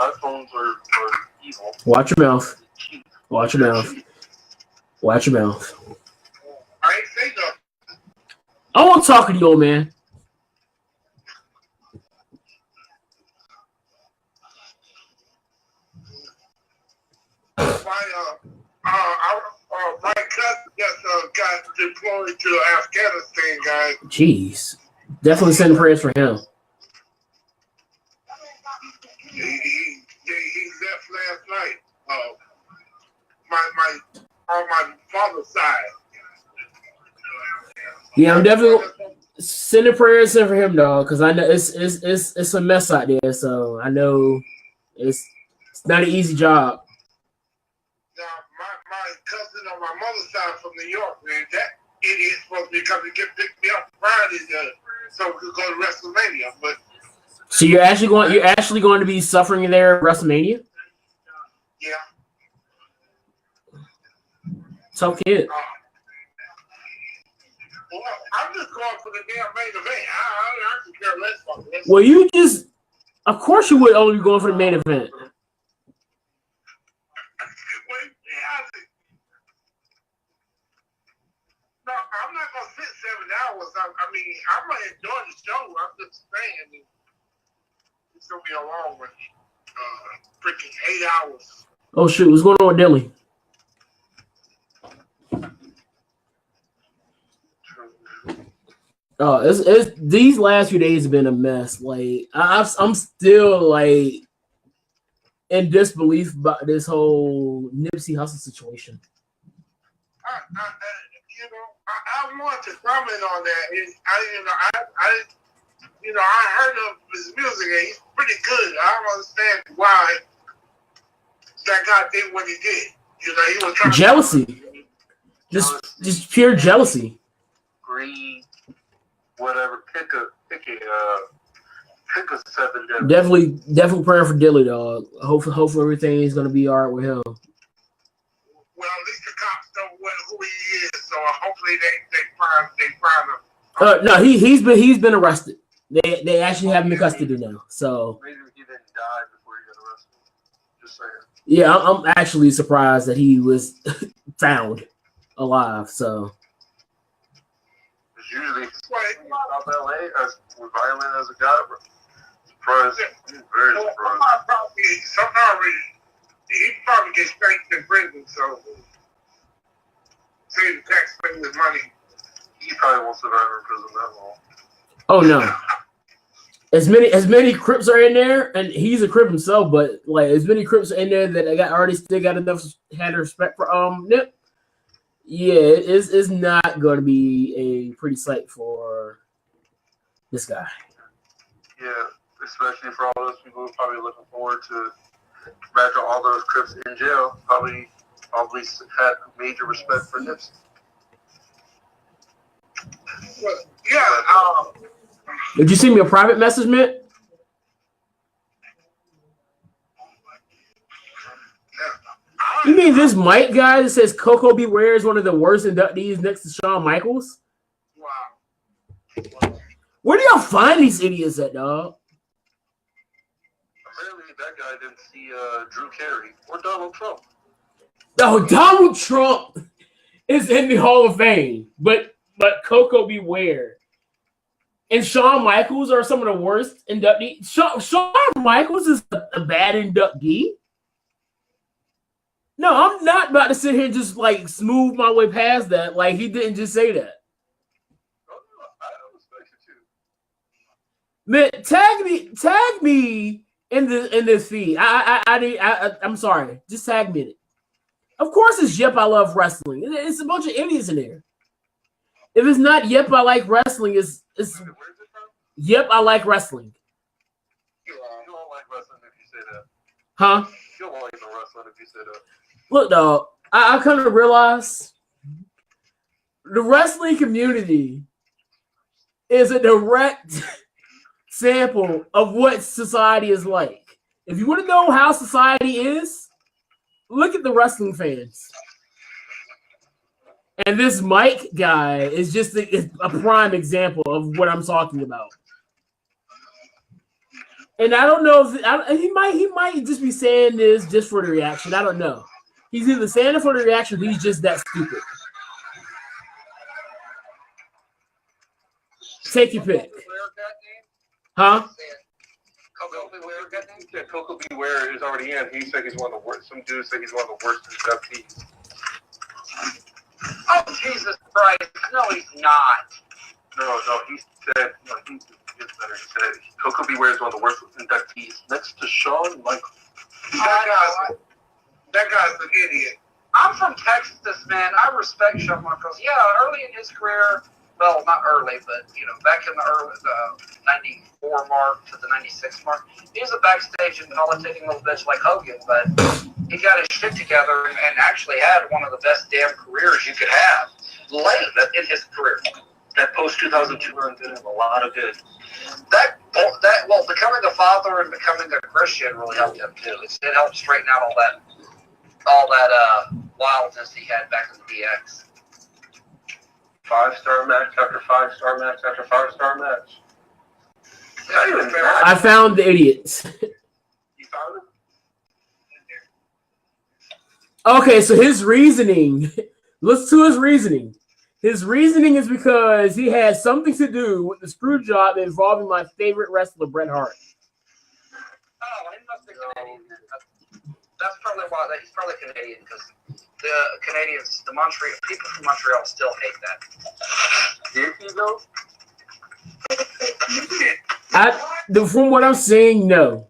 iPhones are evil. Watch your mouth. Watch your mouth. Watch your mouth. I ain't say nothing. I won't talk to you, old man. My cousin just got deployed to Afghanistan, guys. Jeez. Definitely send prayers for him. He left last night. On my father's side. Yeah, I'm definitely sending prayers in for him, dog, because I know it's a mess out there. So I know it's not an easy job. Now, my cousin on my mother's side from New York, man, that idiot's supposed to be coming to pick me up Friday, so we could go to WrestleMania. But so you're actually going to be suffering there at WrestleMania? Yeah. Tough kid. Well, I'm just going for the damn main event. I could care less about this. Well, of course you would only be going for the main event. No, I'm not going to sit 7 hours. I mean, I'm going to enjoy the show. I'm just saying it's going to be a long one. Freaking 8 hours. Oh, shoot. What's going on with Dilly? Oh, it's these last few days have been a mess. Like I'm still like in disbelief about this whole Nipsey Hussle situation. I want to comment on that. I heard of his music and he's pretty good. I don't understand why that guy did what he did. He was trying jealousy. Just pure jealousy. Greed. Whatever, pick a 7. Definitely praying for Dilly, dog. Hopefully everything is gonna be all right with him. Well, at least the cops know who he is, so hopefully they find him. No, he's been arrested. They actually have him in custody now. So maybe he didn't die before he got arrested. Just saying. Yeah, I'm actually surprised that he was found alive. So. Usually, South LA as violent as a guy. Surprised, very surprised. He probably gets spanked in prison, so save the taxpayers money. He probably won't survive in prison that long. Oh no! As many Crips are in there, and he's a Crip himself, but like as many Crips are in there that I still got enough had respect for Nip. Yeah, it's not going to be a pretty sight for this guy. Yeah, especially for all those people who are probably looking forward to imagine all those Crips in jail. Probably had major respect for Nipsey. Well, yeah. Did you send me a private message, man? You mean this Mike guy that says Coco Beware is one of the worst inductees next to Shawn Michaels? Wow. Where do y'all find these idiots at, dog? Apparently that guy didn't see Drew Carey or Donald Trump. No, Donald Trump is in the Hall of Fame, but Coco Beware and Shawn Michaels are some of the worst inductees. Shawn Michaels is a bad inductee. No, I'm not about to sit here and just like smooth my way past that. Like he didn't just say that. Oh, no, I don't respect you too. Man, tag me in this feed. I'm sorry. Just tag me in it. Of course it's Yep I Love Wrestling. It's a bunch of idiots in there. If it's not Yep I Like Wrestling, it's Where's it from? Yep I Like Wrestling. You don't like wrestling if you say that. Huh? You don't like the wrestling if you say that. Look, dog, I kind of realize the wrestling community is a direct sample of what society is like. If you want to know how society is, look at the wrestling fans. And this Mike guy is just a prime example of what I'm talking about. And I don't know if he might just be saying this just for the reaction. I don't know. He's either saying it for the reaction or he's just that stupid. Take your pick. Huh? Coco Beware, yeah, Coco Beware is already in. He said he's one of the worst. Some dudes say he's one of the worst inductees. Oh, Jesus Christ. No, he's not. No, he said, no, he gets better. He said Coco Beware is one of the worst inductees next to Shawn Michaels. That guy's an idiot. I'm from Texas, man. I respect Shawn Michaels. Yeah, early in his career, well, not early, but, back in the 94 mark to the 96 mark, he was a backstage and politicking little bitch like Hogan, but he got his shit together and actually had one of the best damn careers you could have late in his career. That post-2002 run did him a lot of good. Well, becoming a father and becoming a Christian really helped him, too. It helped straighten out all that wildness he had back in the DX. 5-star match after 5-star match after 5-star match. I found the idiots. You found him? Okay, so his reasoning. Listen to his reasoning. His reasoning is because he had something to do with the screw job involving my favorite wrestler, Bret Hart. Oh, he must be Canadian. That's probably why. He's probably Canadian because the Canadians, people from Montreal still hate that. Did he though? From what I'm seeing, no.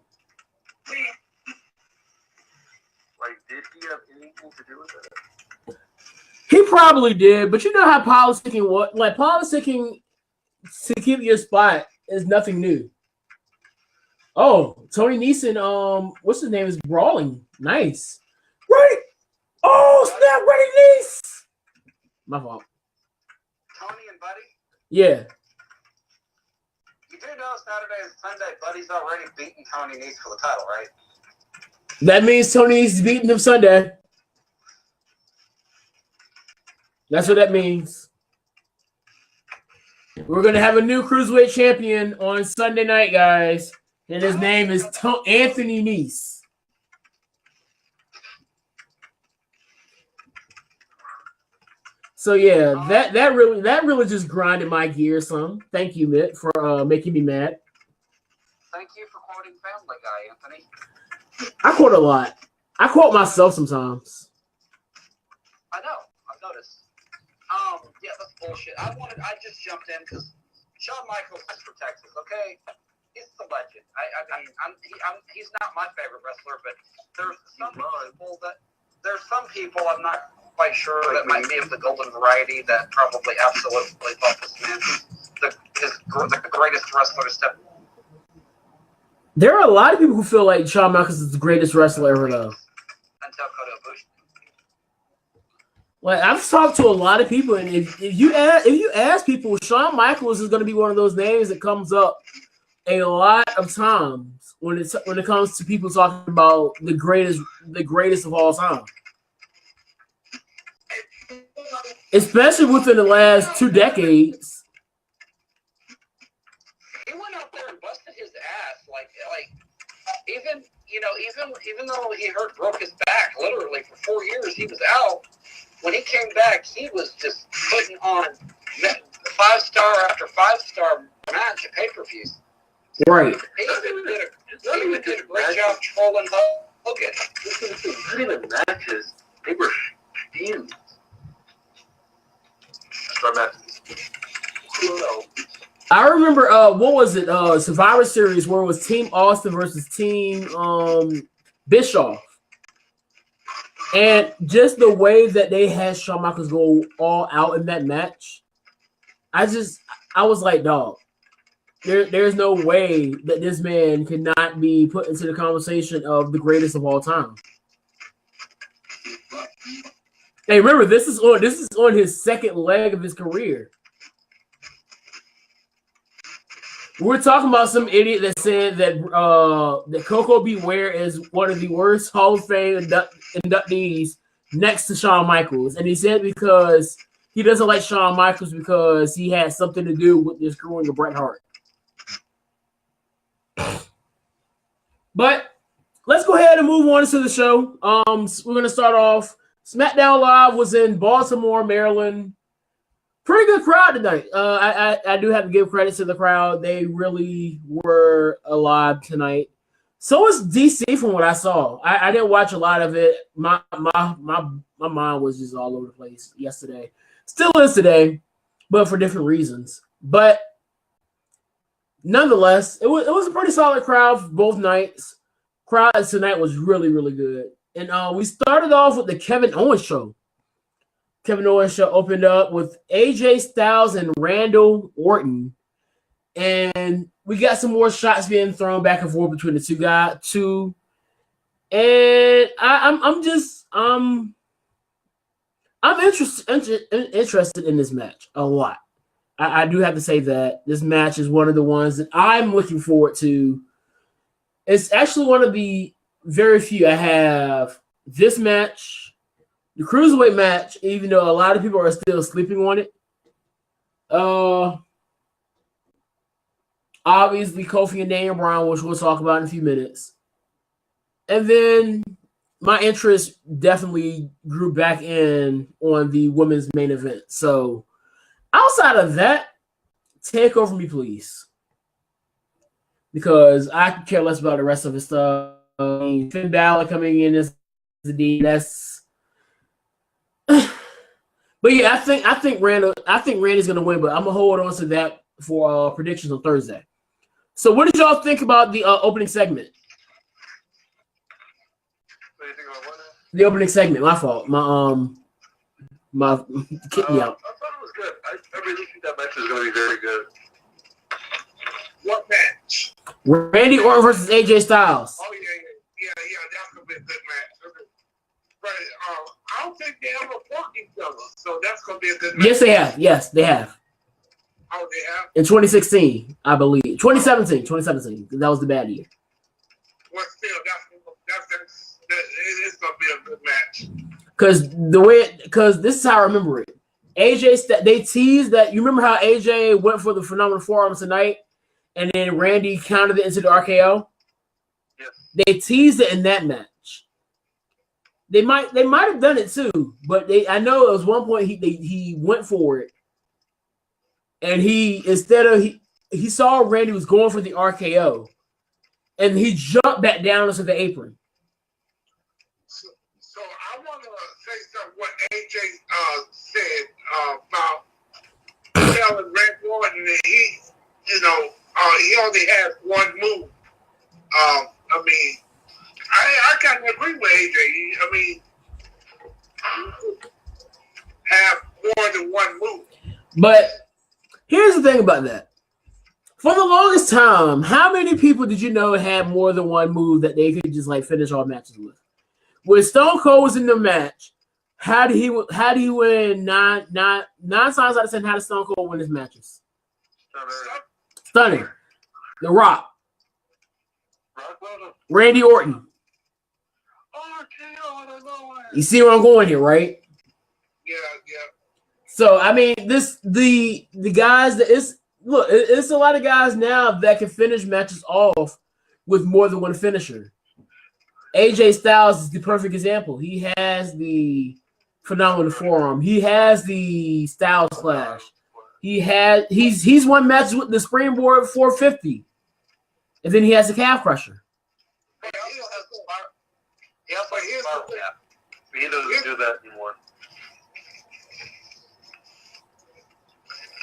Like, did he have anything to do with it? He probably did, but you know how politicking was. Like, politicking to keep your spot is nothing new. Oh, Tony Neeson, what's his name, is brawling. Nice. Right. Oh, snap, Ready Neese. My fault. Tony and Buddy? Yeah. You do know Saturday and Sunday, Buddy's already beaten Tony Nese for the title, right? That means Tony's beating him Sunday. That's what that means. We're going to have a new Cruiserweight champion on Sunday night, guys. And his name is Anthony Nese. So yeah, that really just grinded my gears some. Thank you, Mitt, for making me mad. Thank you for quoting Family Guy, Anthony. I quote a lot. I quote myself sometimes. I know. I've noticed. Yeah, that's bullshit. I just jumped in because Shawn Michaels is for Texas, okay? He's the legend. He's not my favorite wrestler, but there's some people I'm not quite sure that might be of the golden variety that probably absolutely thought this man is the greatest wrestler to step. There are a lot of people who feel like Shawn Michaels is the greatest wrestler ever, though. Until Kota Ibushi. Like, I've talked to a lot of people, and if you ask people, Shawn Michaels is going to be one of those names that comes up a lot of times when it comes to people talking about the greatest of all time. Especially within the last 2 decades. He went out there and busted his ass, like even though he broke his back literally for 4 years, he was out. When he came back, he was just putting on 5-star after 5-star match at pay-per-views. Right. He even did a great job trolling Hogan. Not even matches. They were steams. I remember what was it? Survivor Series where it was Team Austin versus Team Bischoff. And just the way that they had Shawn Michaels go all out in that match, I was like, dog, there's no way that this man cannot be put into the conversation of the greatest of all time. Hey, remember, this is on his second leg of his career. We're talking about some idiot that said that Coco Beware is one of the worst Hall of Fame inductees next to Shawn Michaels. And he said because he doesn't like Shawn Michaels because he had something to do with the screwing of Bret Hart. But let's go ahead and move on to the show. We're gonna start off. SmackDown Live was in Baltimore, Maryland. Pretty good crowd tonight. I do have to give credit to the crowd. They really were alive tonight. So was DC from what I saw. I didn't watch a lot of it. My mind was just all over the place yesterday. Still is today, but for different reasons. But nonetheless, it was a pretty solid crowd for both nights. Crowd tonight was really, really good. And we started off with the Kevin Owens show. Kevin Owens show opened up with AJ Styles and Randall Orton. And we got some more shots being thrown back and forth between the two guys, too. And I'm interested in this match a lot. I do have to say that this match is one of the ones that I'm looking forward to. It's actually one of the very few I have. This match, the Cruiserweight match, even though a lot of people are still sleeping on it. Obviously, Kofi and Daniel Bryan, which we'll talk about in a few minutes. And then my interest definitely grew back in on the women's main event. So outside of that, take over me, please. Because I could care less about the rest of his stuff. Finn Balor coming in as the D. That's but yeah, I think Randy's gonna win, but I'm gonna hold on to that for predictions on Thursday. So what did y'all think about the opening segment? What do you think about what? The opening segment, my fault. Kick me out. I thought it was good. I really think that match is going to be very good. What match? Randy Orton versus AJ Styles. Oh yeah. That's gonna be a good match. Okay. But I don't think they ever fought each other, so that's gonna be a good match. Yes, they have. Yes, they have. Oh, they have. In 2016, I believe. 2017. That was the bad year. Well, still, it's gonna be a good match. Because this is how I remember it. They teased that. You remember how AJ went for the phenomenal forearms tonight, and then Randy countered it into the RKO. Yes. They teased it in that match. They might have done it too, but I know it was one point he went for it, and he saw Randy was going for the RKO, and he jumped back down into the apron. So I want to say something what AJ said about telling Randy Orton that he only has one move. I mean, I kind of agree with AJ. I mean, have more than one move. But here's the thing about that. For the longest time, how many people did you know had more than one move that they could just like finish all matches with? When Stone Cold was in the match, how did he win nine times out of 10? How did Stone Cold win his matches? Stunning. The Rock. Randy Orton. You see where I'm going here, right? Yeah. So I mean, the guys that it's a lot of guys now that can finish matches off with more than one finisher. AJ Styles is the perfect example. He has the phenomenal forearm. He has the Styles Clash. He's won matches with the Springboard 450, and then he has the calf crusher. He doesn't do that anymore.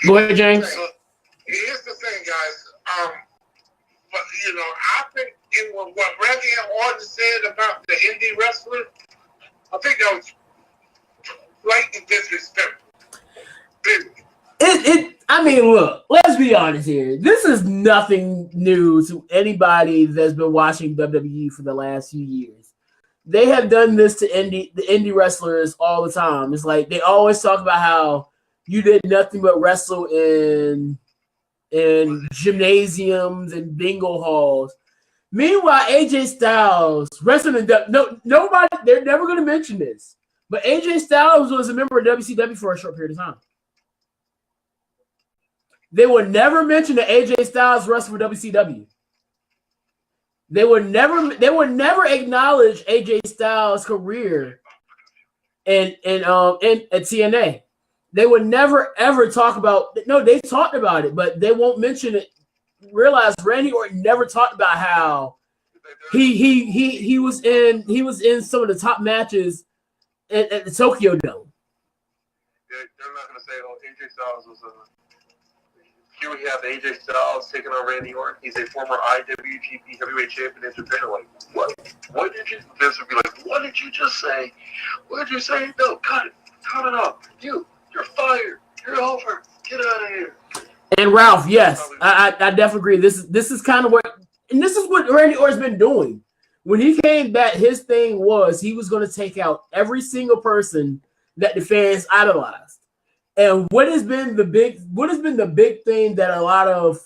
Go ahead, James. Here's the thing, guys. But I think in what Randy Orton said about the indie wrestler, I think that was blatant disrespectful. I mean, look, let's be honest here. This is nothing new to anybody that's been watching WWE for the last few years. They have done this to the indie wrestlers all the time. It's like they always talk about how you did nothing but wrestle in gymnasiums and bingo halls. Meanwhile, AJ Styles wrestling in nobody. They're never going to mention this, but AJ Styles was a member of WCW for a short period of time. They would never mention that AJ Styles wrestled for WCW. They would never acknowledge AJ Styles' career in at TNA. They would never ever talk about. No, they talked about it, but they won't mention it. Realize Randy Orton never talked about how he was in some of the top matches at the Tokyo Dome. They're not going to say, "Oh, AJ Styles was a." Here we have AJ Styles taking on Randy Orton. He's a former IWGP Heavyweight Champion in Japan. Like, what? What did you? Vince would be like, "What did you just say? What did you say? No, cut it. Cut it off. You're fired. You're over. Get out of here." And Ralph, yes, I definitely agree. This is kind of what, and this is what Randy Orton's been doing. When he came back, his thing was he was going to take out every single person that the fans idolized. And what has been the big thing that a lot of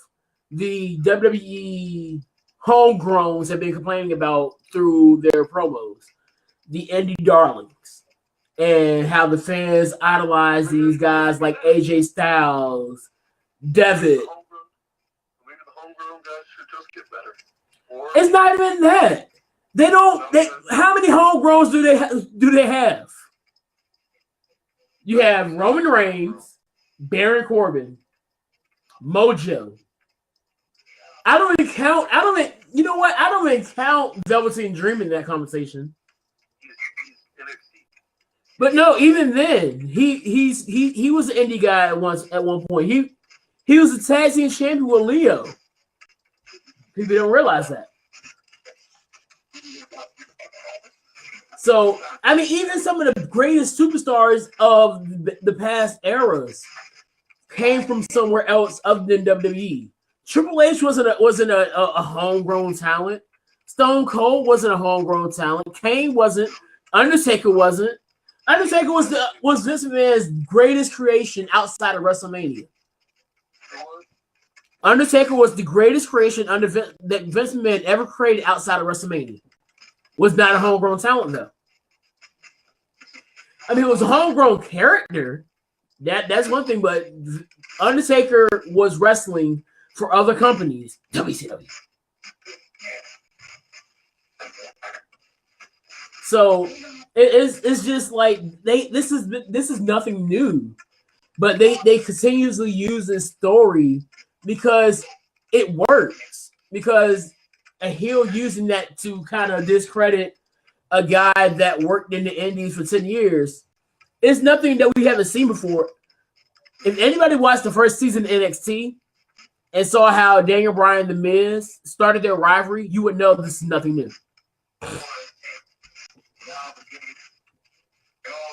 the WWE homegrowns have been complaining about through their promos? The indie darlings and how the fans idolize these guys like AJ Styles, Devitt. Maybe the homegrown guys should just get better. Or It's not even that. They don't. How many homegrowns do they have? You have Roman Reigns, Baron Corbin, Mojo. I don't even count. You know what? I don't even count Velveteen Dream in that conversation. he's NXT. But no, even then, he was an indie guy at one point. He was a tag team champion with Leo. People don't realize that. So, I mean, even some of the greatest superstars of the past eras came from somewhere else other than WWE. Triple H wasn't a homegrown talent. Stone Cold wasn't a homegrown talent. Kane wasn't. Undertaker wasn't. Undertaker was Vince McMahon's greatest creation outside of WrestleMania. Undertaker was the greatest creation that Vince McMahon ever created outside of WrestleMania. Was not a homegrown talent though. I mean, it was a homegrown character. That's one thing, but Undertaker was wrestling for other companies. WCW. So it's just like this is nothing new, but they continuously use this story because it works. Because a heel using that to kind of discredit a guy that worked in the Indies for 10 years is nothing that we haven't seen before. If anybody watched the first season of NXT and saw how Daniel Bryan and The Miz started their rivalry, you would know this is nothing new.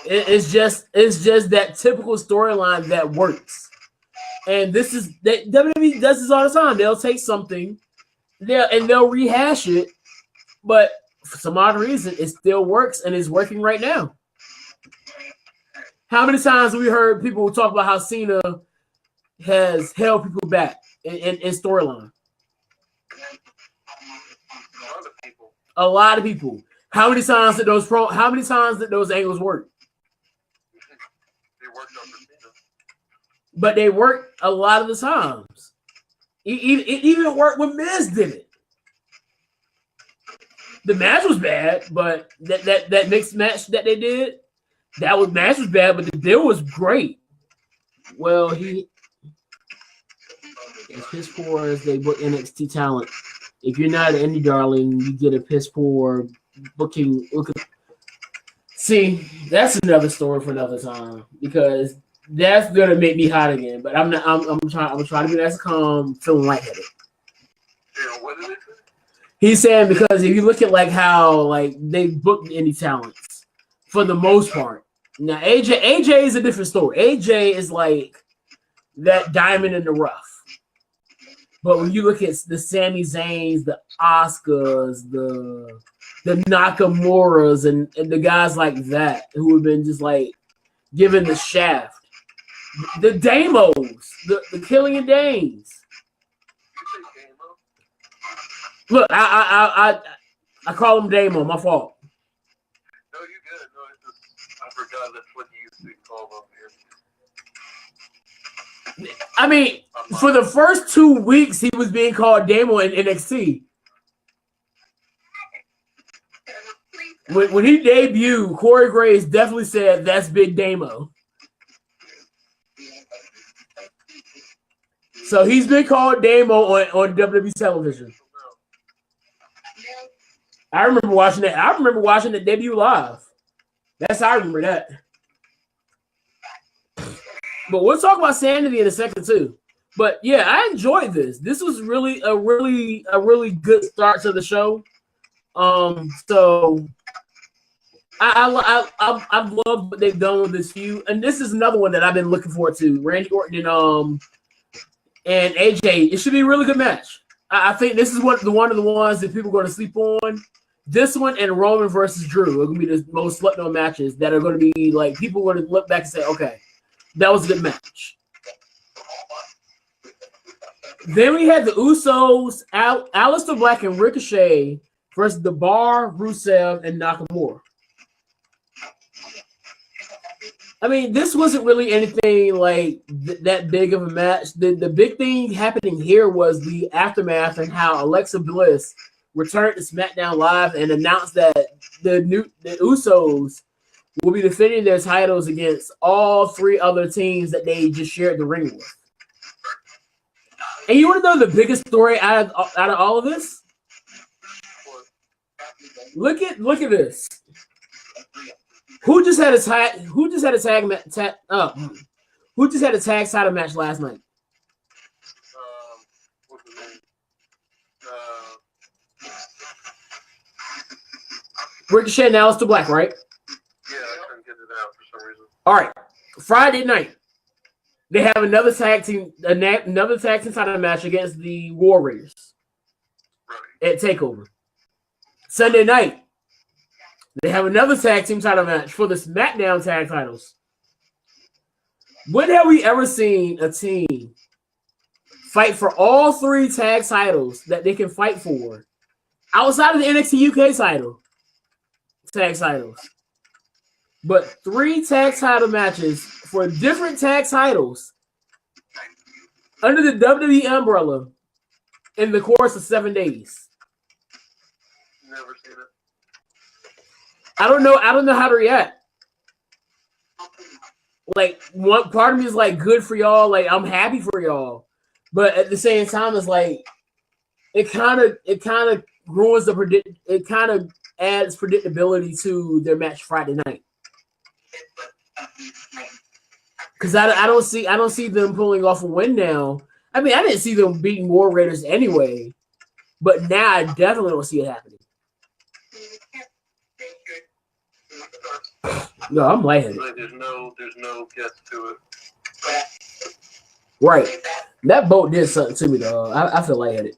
It's just that typical storyline that works. And WWE does this all the time. They'll take something they'll rehash it, but for some odd reason, it still works and is working right now. How many times have we heard people talk about how Cena has held people back in storyline? A lot of people. How many times did those angles work? They worked on Cena. But they worked a lot of the times. It even worked when Miz did it. The match was bad, but that mixed match that they did, match was bad, but the deal was great. Well, it's piss poor as they book NXT talent. If you're not an indie darling, you get a piss poor booking. See, that's another story for another time because that's gonna make me hot again. But I'm trying to be nice and calm, feeling lightheaded. Yeah, what did it say? He's saying because if you look at like how like they book indie talents for the most part. Now AJ is a different story. AJ is like that diamond in the rough. But when you look at the Sami Zayns, the Asukas, the Nakamuras, and the guys like that who have been just like given the shaft, the Damos, the Killian Danes. Look, I call him Damo. My fault. No, you good. No, I forgot that's what you used to call him here. I mean, for the first 2 weeks, he was being called Damo in NXT. When he debuted, Corey Graves definitely said that's Big Damo. So he's been called Damo on WWE television. I remember watching that. I remember watching the debut live. That's how I remember that. But we'll talk about Sanity in a second too. But yeah, I enjoyed this. This was really a really good start to the show. So I've loved what they've done with this feud, and this is another one that I've been looking forward to. Randy Orton and AJ. It should be a really good match. I think this is one of the ones that people are going to sleep on. This one and Roman versus Drew are going to be the most slept on matches that are going to be like people are going to look back and say, okay, that was a good match. Then we had the Usos, Aleister Black and Ricochet versus The Bar, Rusev, and Nakamura. I mean, this wasn't really anything like that big of a match. The big thing happening here was the aftermath and how Alexa Bliss returned to SmackDown Live and announced that the Usos will be defending their titles against all three other teams that they just shared the ring with. And you want to know the biggest story out of all of this? Look at this. Who just had a tag title match last night? What's his name? Ricochet and Aleister Black, right? Yeah, I couldn't get it out for some reason. All right. Friday night, they have another tag team title match against the Warriors at TakeOver. Sunday night, they have another tag team title match for the SmackDown tag titles. When have we ever seen a team fight for all three tag titles that they can fight for outside of the NXT UK tag titles? But three tag title matches for different tag titles under the WWE umbrella in the course of 7 days. Never seen it. I don't know how to react. Like, one part of me is like, good for y'all. Like, I'm happy for y'all. But at the same time, it's like, it kind of ruins it kind of adds predictability to their match Friday night. Because I don't see them pulling off a win now. I mean, I didn't see them beating War Raiders anyway, but now I definitely don't see it happening. No, I'm lightheaded. Like, there's no guess to it. Right. That boat did something to me, though. I feel lightheaded.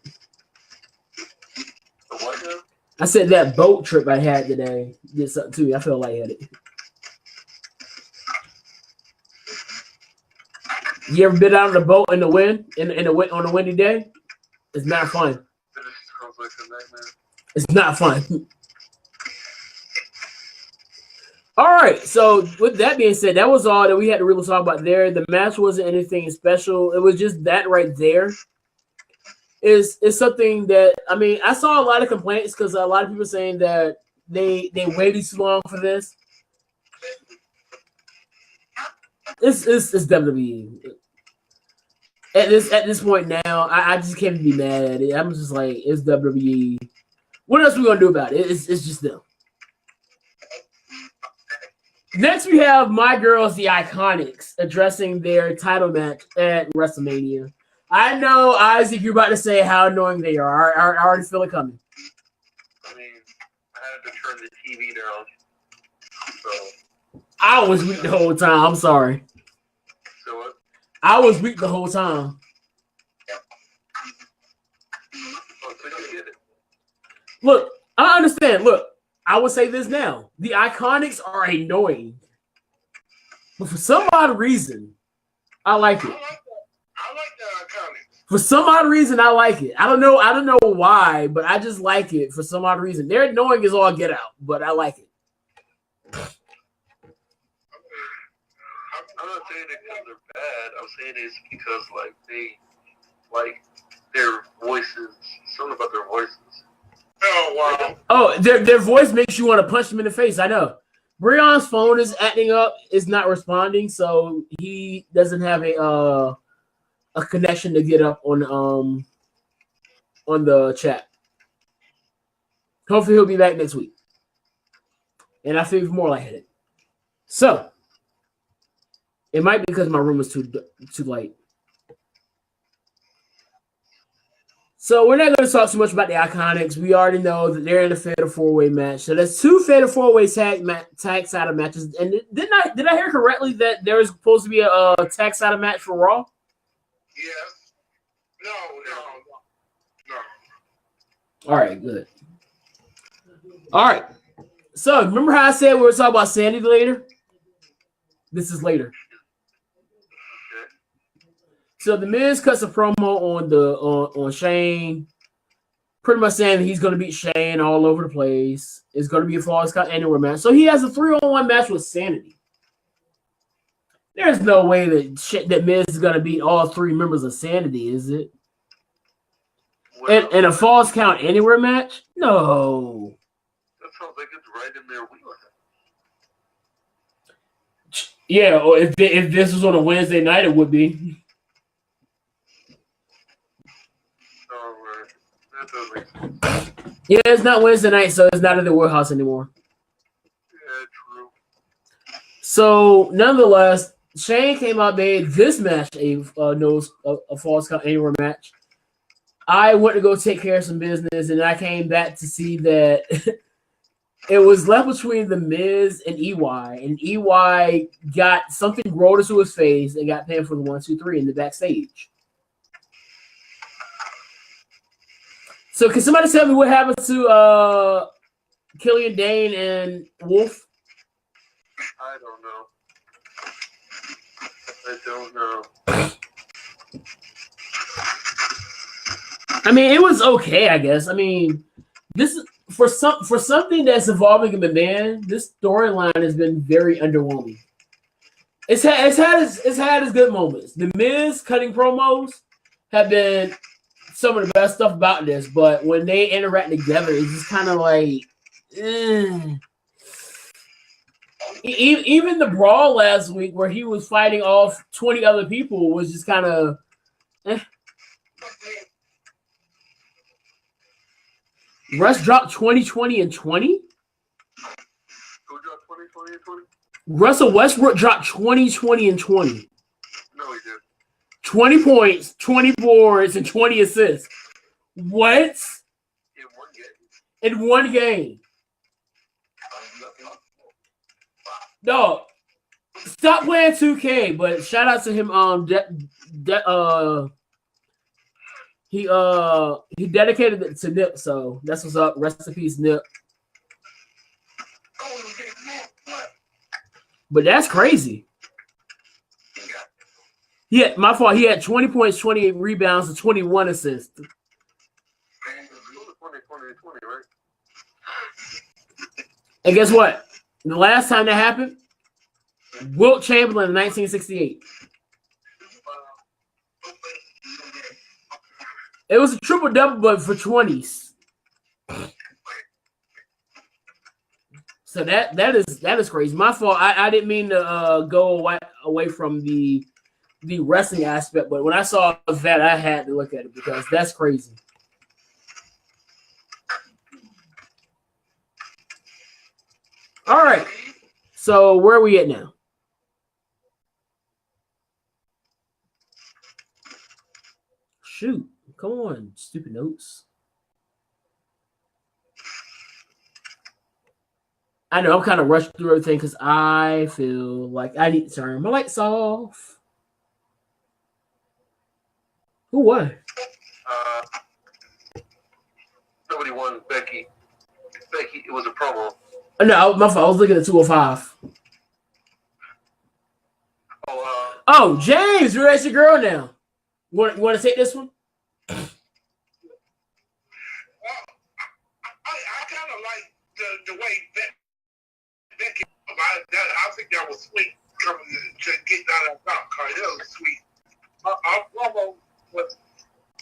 The what now? I said that boat trip I had today did something to me. I feel lightheaded. You ever been out on the boat in the wind on a windy day? It's not fun. It just sounds like a nightmare. It's not fun. All right. So with that being said, that was all that we had to really talk about there. The match wasn't anything special. It was just that right there. Is something that, I mean, I saw a lot of complaints because a lot of people saying that they waited too long for this. It's WWE. At this point now, I just can't be mad at it. I'm just like, it's WWE. What else are we gonna do about it? It's just them. Next, we have my girls, the Iconics, addressing their title match at WrestleMania. I know, Isaac, you're about to say how annoying they are. I already feel it coming. I mean, I had to turn the TV down. So I was weak the whole time. I'm sorry. So what? I was weak the whole time. Oh, so you get it. Look, I understand. Look, I will say this now. The Iconics are annoying. But for some odd reason, I like it. I like the Iconics. For some odd reason, I like it. I don't know why, but I just like it for some odd reason. They're annoying as all get out, but I like it. I'm not saying it because they're bad. I'm saying it's because their voices. Something about their voices. Oh while. Oh, their voice makes you want to punch them in the face. I know. Breon's phone is acting up, is not responding, so he doesn't have a connection to get up on the chat. Hopefully he'll be back next week. And I feel even more lightheaded. So it might be because my room is too light. So we're not going to talk too much about the Iconics. We already know that they're in a Fatal 4-Way match. So there's 2 Fatal 4-Way tag title matches. And did I hear correctly that there was supposed to be a tag title match for Raw? Yes. No. All right, good. All right. So remember how I said we were talking about Sandy later? This is later. So the Miz cuts a promo on Shane, pretty much saying he's going to beat Shane all over the place. It's going to be a Falls Count Anywhere match. So he has a 3-on-1 match with Sanity. There's no way that Miz is going to beat all 3 members of Sanity, is it? Well, In a Falls Count Anywhere match? No. that sounds like it's right in their wheelhouse. Yeah, or if this was on a Wednesday night, it would be. That does make sense. Yeah, it's not Wednesday night, so it's not in the warehouse anymore. Yeah, true. So, nonetheless, Shane came out, made this match a Falls Count Anywhere match. I went to go take care of some business, and I came back to see that it was left between The Miz and EY, and EY got something rolled into his face and got pinned for the 1, 2, 3 in the backstage. So can somebody tell me what happened to Killian Dane and Wolf? I don't know. I mean, it was okay, I guess. I mean, this for something that's evolving in the man, this storyline has been very underwhelming. It's had its good moments. The Miz cutting promos have been some of the best stuff about this, but when they interact together, it's just kind of like, even the brawl last week where he was fighting off 20 other people was just kind of. Russ dropped 20, 20, and 20. Who dropped 20, 20, and 20? Russell Westbrook dropped 20, 20, and 20. No, he did. 20 points, 20 boards, and 20 assists. What? In one game. In one game. No. Stop playing 2K, but shout out to him. He dedicated it to Nip, so that's what's up. Rest in peace, Nip. But that's crazy. Yeah, my fault. He had 20 points, 28 rebounds, and 21 assists. 20, 20, 20, right? And guess what? The last time that happened, Wilt Chamberlain in 1968. It was a triple-double, but for 20s. So that is crazy. My fault. I didn't mean to go away from the wrestling aspect, but when I saw that, I had to look at it because that's crazy. All right. So where are we at now? Shoot. Come on, stupid notes. I know I'm kind of rushing through everything because I feel like I need to turn my lights off. Who won? Nobody won. Becky, it was a promo. No, my fault. I was looking at 205. Oh, James, you're your girl now. You want to take this one? I kind of like the way Becky. I think that was sweet coming to get down that top card. That was sweet. Our promo was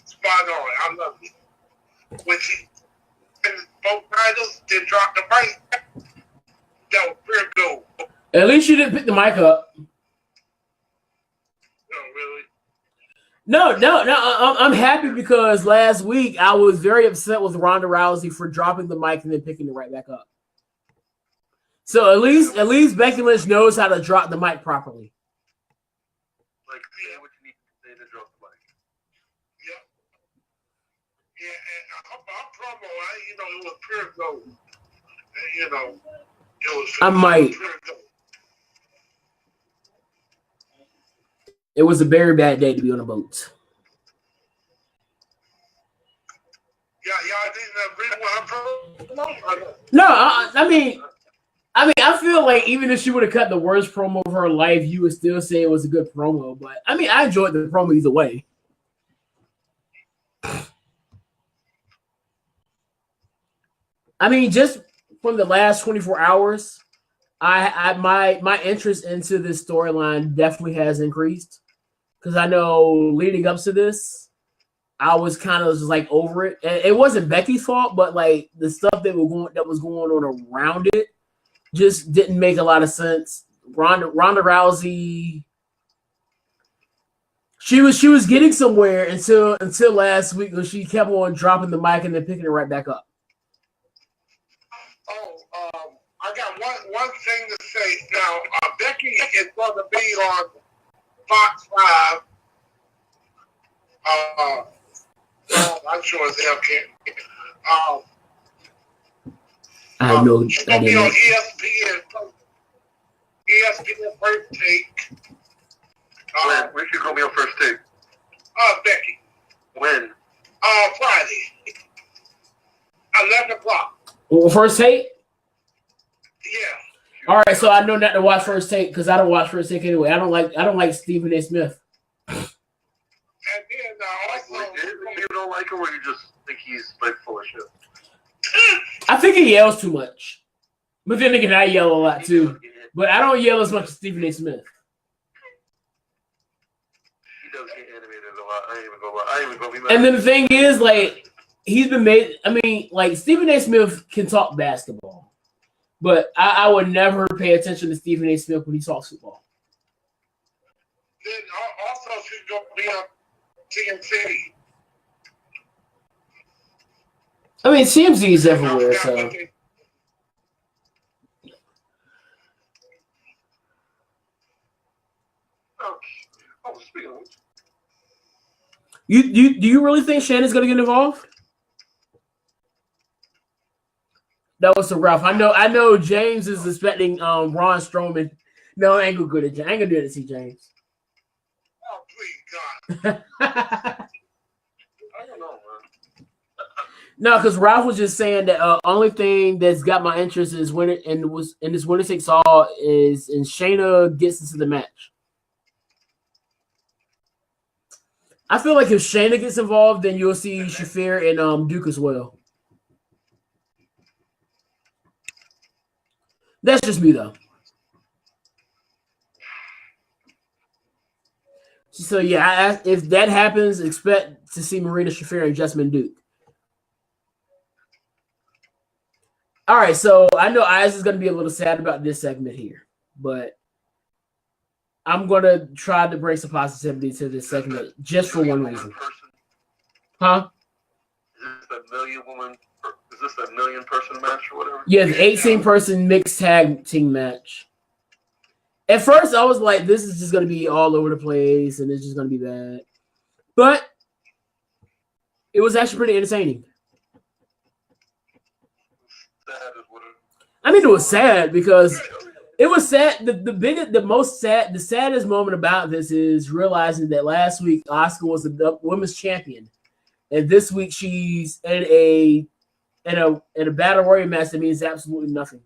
spot on. I love it. When she finished both titles, then drop the mic. That was pretty cool. At least you didn't pick the mic up. No, really. No. I'm happy because last week I was very upset with Ronda Rousey for dropping the mic and then picking it right back up. So at least Becky Lynch knows how to drop the mic properly. Like, say what you need to say to drop the mic. Yeah, and our promo, it was pure gold. It was. I might. Pure gold. It was a very bad day to be on a boat. Y'all didn't really want to promo? No, I feel like even if she would have cut the worst promo of her life, you would still say it was a good promo. But I enjoyed the promo either way. Just from the last 24 hours, my interest into this storyline definitely has increased. Because I know leading up to this, I was kind of just like over it. And it wasn't Becky's fault, but like the stuff that was going on around it just didn't make a lot of sense. Ronda Rousey, she was getting somewhere until last week when she kept on dropping the mic and then picking it right back up. I got one thing to say now. Becky is going to be on Fox 5. I'm sure it's hell can't. I have no She's going to be idea. on ESPN First Take. When she's gonna be on First Take? Becky. When? Friday. 11 o'clock. Well, First Take? Yeah. All right, so I know not to watch First Take because I don't watch First Take anyway. I don't like Stephen A. Smith. And then also, You don't like him, or you just think he's like full of shit? I think he yells too much. But then again, I yell a lot too. But I don't yell as much as Stephen A. Smith. He does get animated a lot. I ain't even gonna be mad. And then the thing is, like, he's been made. Stephen A. Smith can talk basketball, but I would never pay attention to Stephen A. Smith when he talks football. then also she's going to be on TNT. TMZ is everywhere, so. Oh, speaking of which, Do you really think Shannon's gonna get involved? That was so rough. I know James is expecting Braun Strowman. No, I ain't gonna go to James. I ain't gonna do it to see James. Oh, please, God. I don't know, man. No, because Ralph was just saying that only thing that's got my interest is in this winner takes all is and Shayna gets into the match. I feel like if Shayna gets involved, then you'll see Shafir and Duke as well. That's just me though. So yeah, if that happens, expect to see Marina Shafir and Jessamine Duke. All right, so I know Iz is going to be a little sad about this segment here, but I'm going to try to bring some positivity to this segment just for one reason. Huh? Is this a million person match or whatever? Yeah, the 18-person mixed tag team match. At first, I was like, this is just going to be all over the place, and it's just going to be bad. But it was actually pretty entertaining. It was sad because it was sad. The saddest moment about this is realizing that last week Asuka was the women's champion, and this week she's in a battle royal match that means absolutely nothing.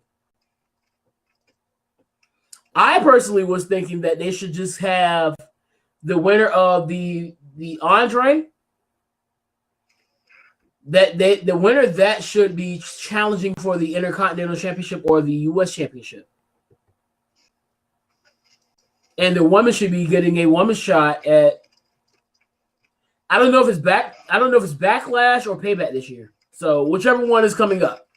I personally was thinking that they should just have the winner of the Andre. The winner that should be challenging for the Intercontinental Championship or the U.S. Championship, and the woman should be getting a woman's shot at. I don't know if it's Backlash or Payback this year. So whichever one is coming up,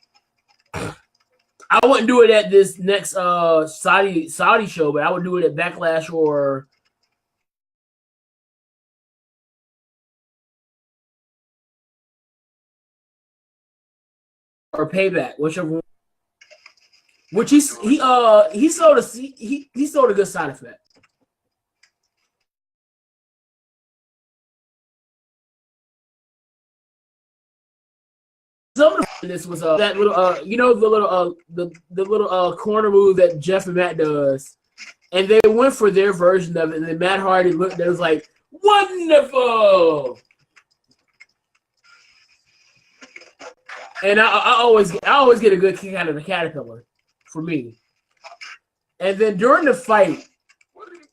I wouldn't do it at this next Saudi show, but I would do it at Backlash or Payback, whichever one. Which he sold a good side effect. Some of this was that little the little corner move that Jeff and Matt does, and they went for their version of it, and then Matt Hardy looked. It was like wonderful, and I always get a good kick out of the caterpillar, for me. And then during the fight, what is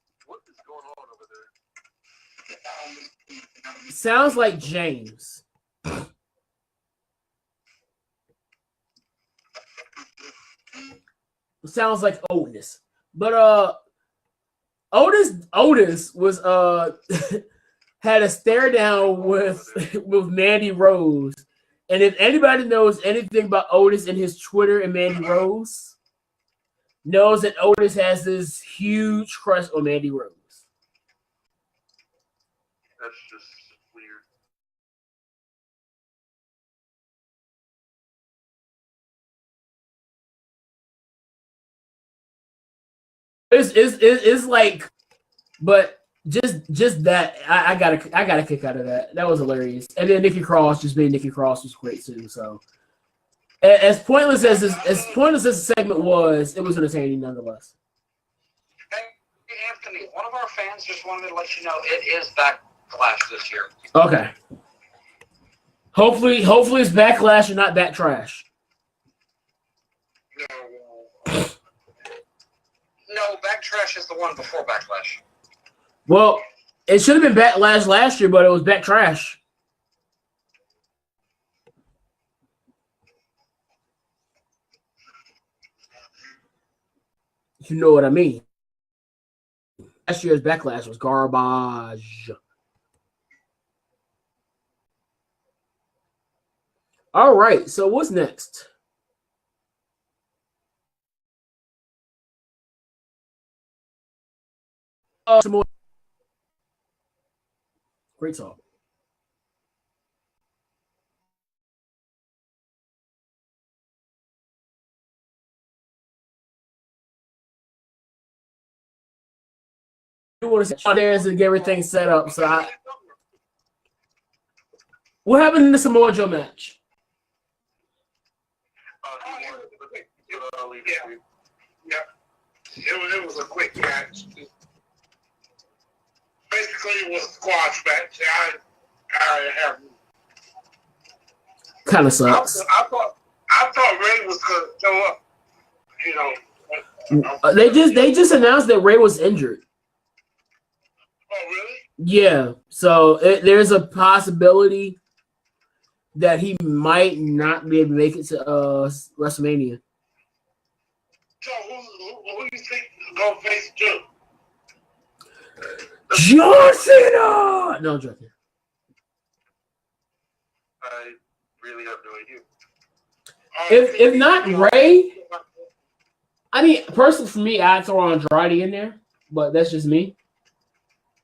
going on over there? sounds like James. Sounds like Otis. But Otis was had a stare down with Mandy Rose. And if anybody knows anything about Otis and his Twitter and Mandy Rose, knows that Otis has this huge crush on Mandy Rose. That's just weird. It's like, but just that I got a kick out of that. That was hilarious. And then Nikki Cross just being Nikki Cross was great too. So as pointless as this segment was, it was entertaining nonetheless. Hey, Anthony, one of our fans just wanted to let you know it is Backlash this year. Okay. Hopefully it's Backlash and not Back Trash. No, Backtrash is the one before Backlash. Well, it should have been Backlash last year, but it was Back Trash. You know what I mean. Last year's Backlash was garbage. All right, so what's next? Some more. Great talk. You want to sit there and get everything set up. So what happened in the Samoa Joe match? It was a quick match. Basically, it was a squash match. I have. Kind of sucks. I thought Ray was gonna show up. You know. They just announced that Ray was injured. Oh really? Yeah. So there's a possibility that he might not be able to make it to WrestleMania. So who you think gonna face Joe? John Cena! No, I'm joking. I really have no idea. If not Ray, I mean, personally for me, I'd throw Andrade in there, but that's just me.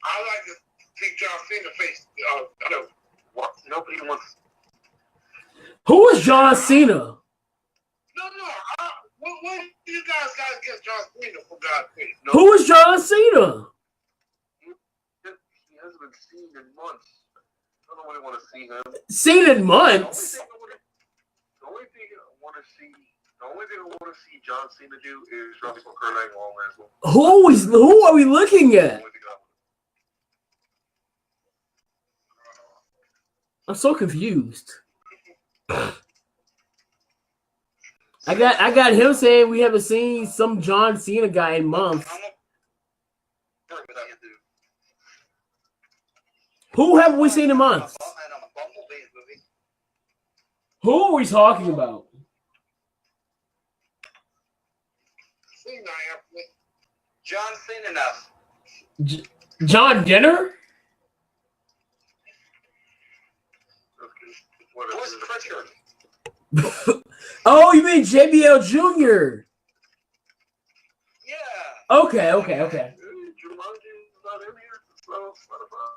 I like to see John Cena face. Nobody wants. Who is John Cena? No. What do you guys got against John Cena, for God's sake? No. Who is John Cena? He hasn't been seen in months. I don't really want to see him. Seen in months? The only thing I want to see John Cena do is wrestle Kurt Angle on Lesnar. Who are we looking at? I'm so confused. I got him saying we haven't seen some John Cena guy in months. Who haven't we seen in months? Who are we talking about? John Cena enough. John Denner? Who's Pritchard? Oh, you mean JBL Jr.? Yeah. Okay. Jumanji's not in here, so it's not a problem.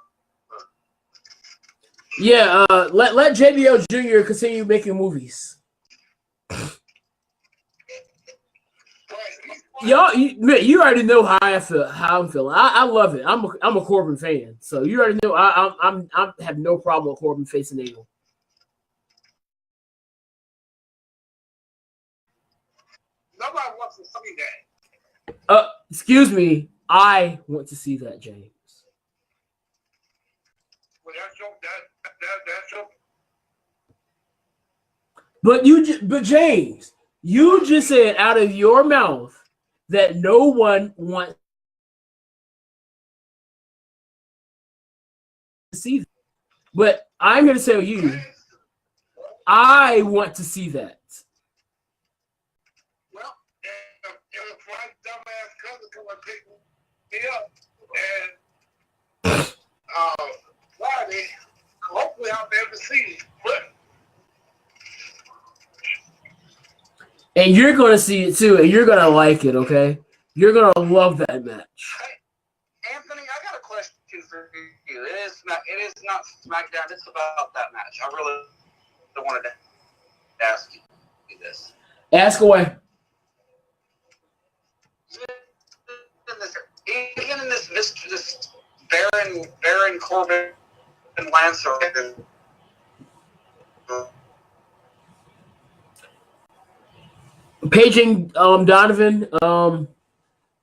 Yeah, let JBL Jr. continue making movies. Y'all, you already know how I feel. How I'm feeling. I love it. I'm a Corbin fan, so you already know. I have no problem with Corbin facing Angle. Nobody wants to see that. Excuse me. I want to see that, James. Well, that's your. But James, you just said out of your mouth that no one wants to see that. But I'm going to tell you, I want to see that. Well, if my dumbass cousin come and pick me up and Friday, hopefully I'll be able to see it. But And you're going to see it too, and you're going to like it, okay? You're going to love that match. Hey, Anthony, I got a question for you. It is not SmackDown. It's about that match. I really wanted to ask you this. Ask away. Even in this Baron Corbin and Lance are Paging Donovan.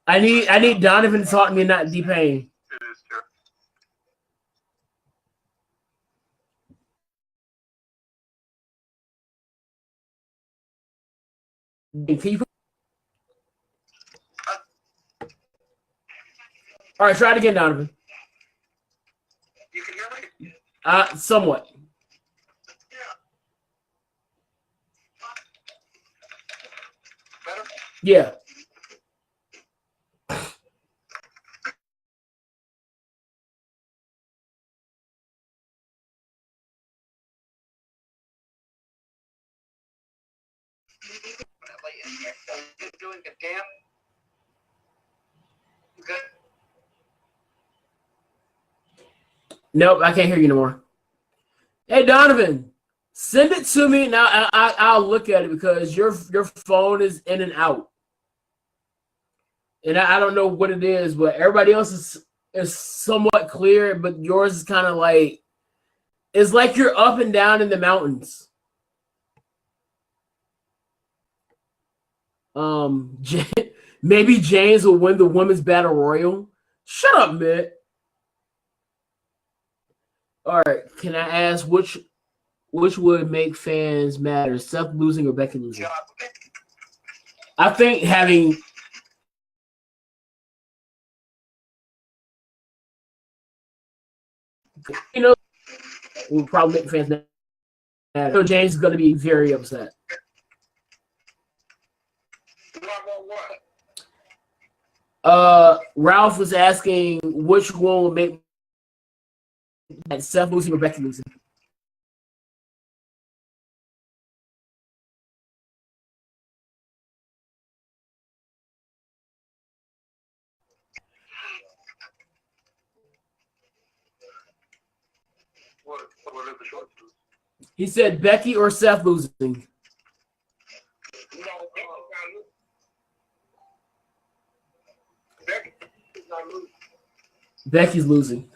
I need Donovan to talk to me, not D-Pain. It is true. All right, try it again, Donovan. you can hear me? Somewhat. Better? Yeah. doing a damn good. Nope, I can't hear you no more. Hey, Donovan, send it to me now. I'll look at it because your phone is in and out, and I don't know what it is, but everybody else is somewhat clear, but yours is kind of like it's like you're up and down in the mountains. Maybe James will win the women's battle royal. Shut up, man. All right, can I ask which would make fans matter, Seth losing or Becky losing? I think having will probably make fans matter. So James is going to be very upset. Ralph was asking which one will make Seth losing or Becky losing. What are the choices? He said Becky or Seth losing. No, Becky's not losing. Becky's losing.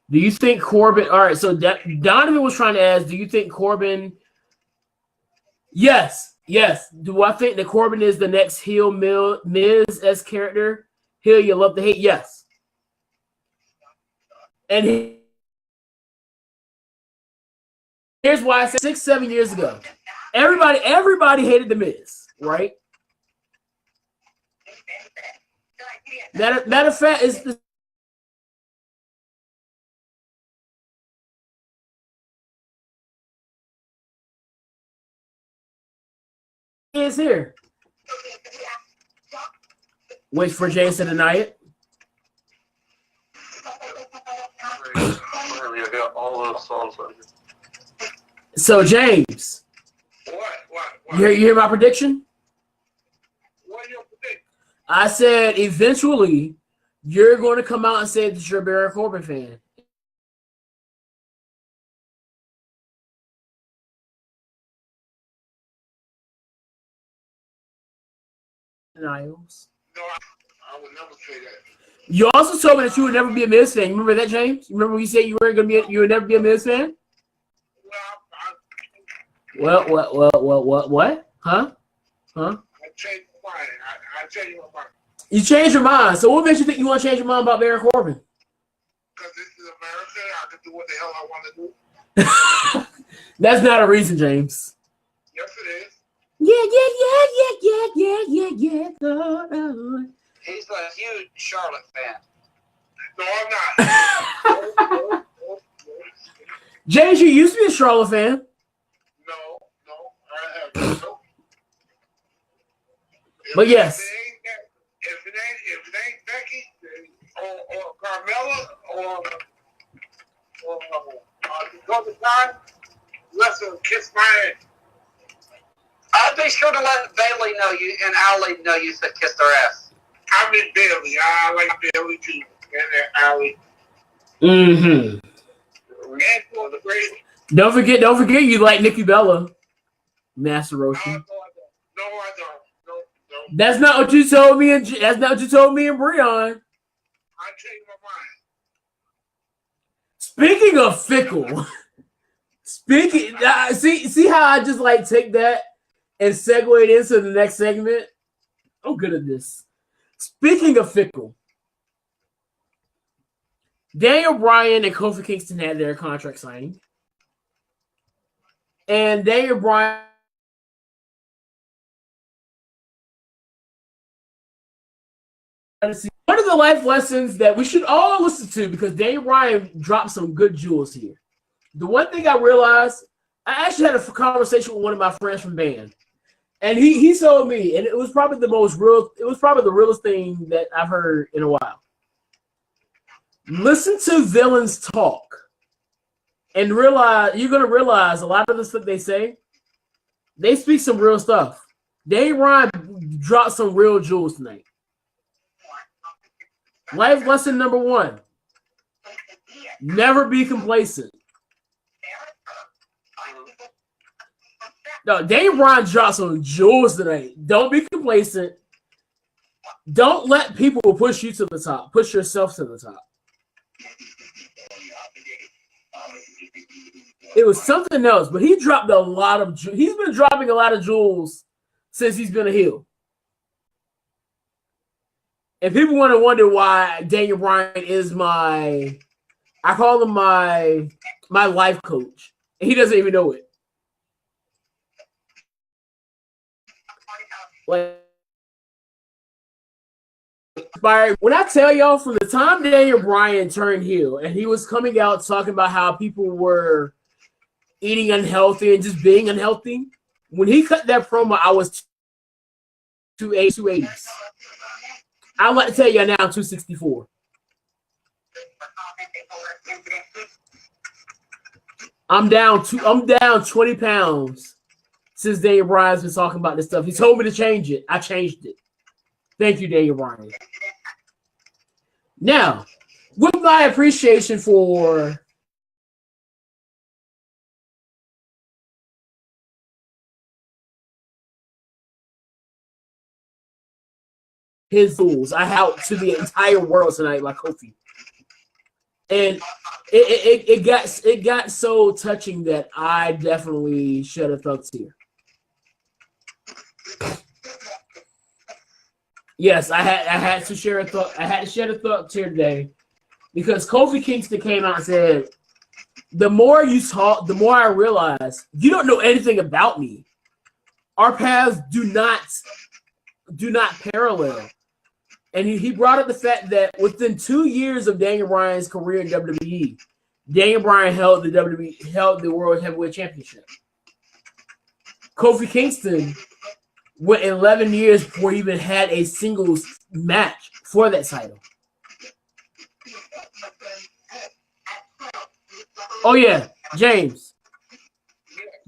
Do you think Corbin? All right, so Donovan was trying to ask, do you think Corbin? Yes. Do I think that Corbin is the next heel Miz-esque character? Heel, you love to hate? Yes. And here's why I said 6-7 years ago. Everybody hated the Miz, right? Matter of fact, it's the is here. Wait for James to deny it. Really me. I got all those songs on here. So James, What? you hear my prediction? What you predict? I said eventually you're going to come out and say that you're a Baron Corbin fan. Niles. No, I would never say that. You also told me that you would never be a Miz fan. You remember that, James? You remember when you said you weren't going to be, you would never be a Miz fan? Well, What? Huh? I changed my mind. I changed my mind. You changed your mind. So what makes you think you want to change your mind about Baron Corbin? Because this is America. I can do what the hell I want to do. That's not a reason, James. Yes, it is. Yeah. He's a huge Charlotte fan. No, I'm not. No. James, you used to be a Charlotte fan. No, I haven't. No. But yes. If it ain't Becky or Carmella or Dakota Kai, let them kiss my ass. I'd be sure to let Bailey know you and Ali know you said kiss their ass. I mean Bailey. I like Bailey too. And Ali. Mm-hmm. And for the great. Don't forget you like Nikki Bella. Master Roshi. No, I don't. No. That's not what you told me and Breon. I changed my mind. Speaking of fickle, see how I just like take that and segue it into the next segment? I'm good at this. Speaking of fickle, Daniel Bryan and Kofi Kingston had their contract signing. And Daniel Bryan one of the life lessons that we should all listen to, because Daniel Bryan dropped some good jewels here. The one thing I realized, I actually had a conversation with one of my friends from band, and he told me, and it was probably the realest thing that I've heard in a while. Listen to villains talk, and you're gonna realize a lot of the stuff they say, they speak some real stuff. Daniel Bryan dropped some real jewels tonight. Life lesson number 1: never be complacent. No, Daniel Bryan dropped some jewels tonight. Don't be complacent. Don't let people push you to the top. Push yourself to the top. It was something else, but he dropped a lot of. He's been dropping a lot of jewels since he's been a heel. And people want to wonder why Daniel Bryan is I call him my life coach. And he doesn't even know it. When I tell y'all, from the time Daniel Bryan turned heel and he was coming out talking about how people were eating unhealthy and just being unhealthy, when he cut that promo, I was 280s. I'd like to tell you now, 264. I'm down 20 pounds since Daniel Bryan's been talking about this stuff. He told me to change it. I changed it. Thank you, Daniel Bryan. Now, with my appreciation for his fools, I out to the entire world tonight like Kofi. And it got so touching that I definitely shed a thug tear. Yes, I had to share a thought. I had to shed a thought tear today because Kofi Kingston came out and said, "The more you talk, the more I realize you don't know anything about me. Our paths do not parallel." And he brought up the fact that within 2 years of Daniel Bryan's career in WWE, Daniel Bryan held the World Heavyweight Championship. Kofi Kingston went 11 years before he even had a singles match for that title. Oh yeah, James.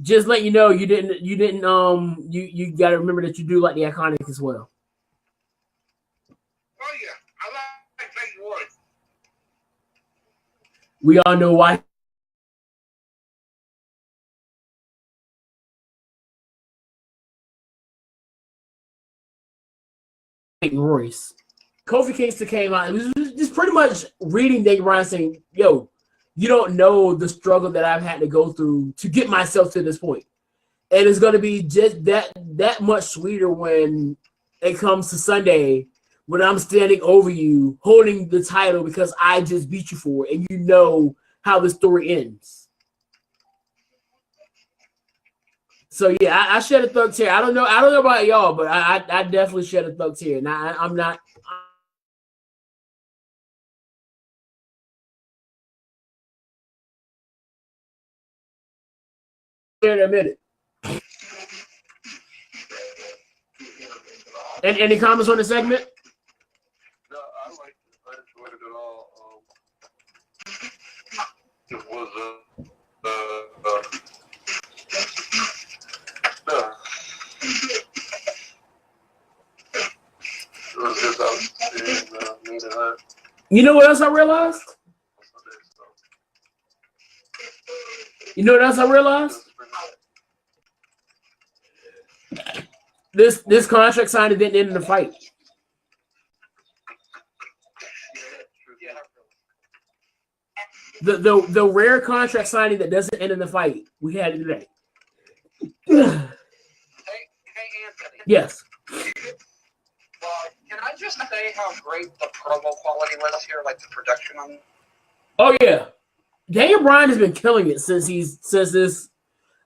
Just let you know you didn't you got to remember that you do like the Iconic as well. Oh yeah, I like Peyton Royce. We all know why. Peyton Royce. Kofi Kingston came out. It was just pretty much reading Daniel Bryan saying, "Yo, you don't know the struggle that I've had to go through to get myself to this point." And it's going to be just that much sweeter when it comes to Sunday when I'm standing over you holding the title because I just beat you for it and you know how the story ends. So yeah, I shed a thug tear. I don't know about y'all, but I definitely shed a thug tear. And I'm not scared to admit it. And any comments on the segment? No, I liked it. I enjoyed it at all. It was no. It was just out in Nina Hunt. You know what else I realized? You know what else I realized? This contract signing didn't end in the fight. The rare contract signing that doesn't end in the fight we had it today. Hey, Anthony. Yes. Can I just say how great the promo quality was here, like the production on? Oh yeah. Daniel Bryan has been killing it since this.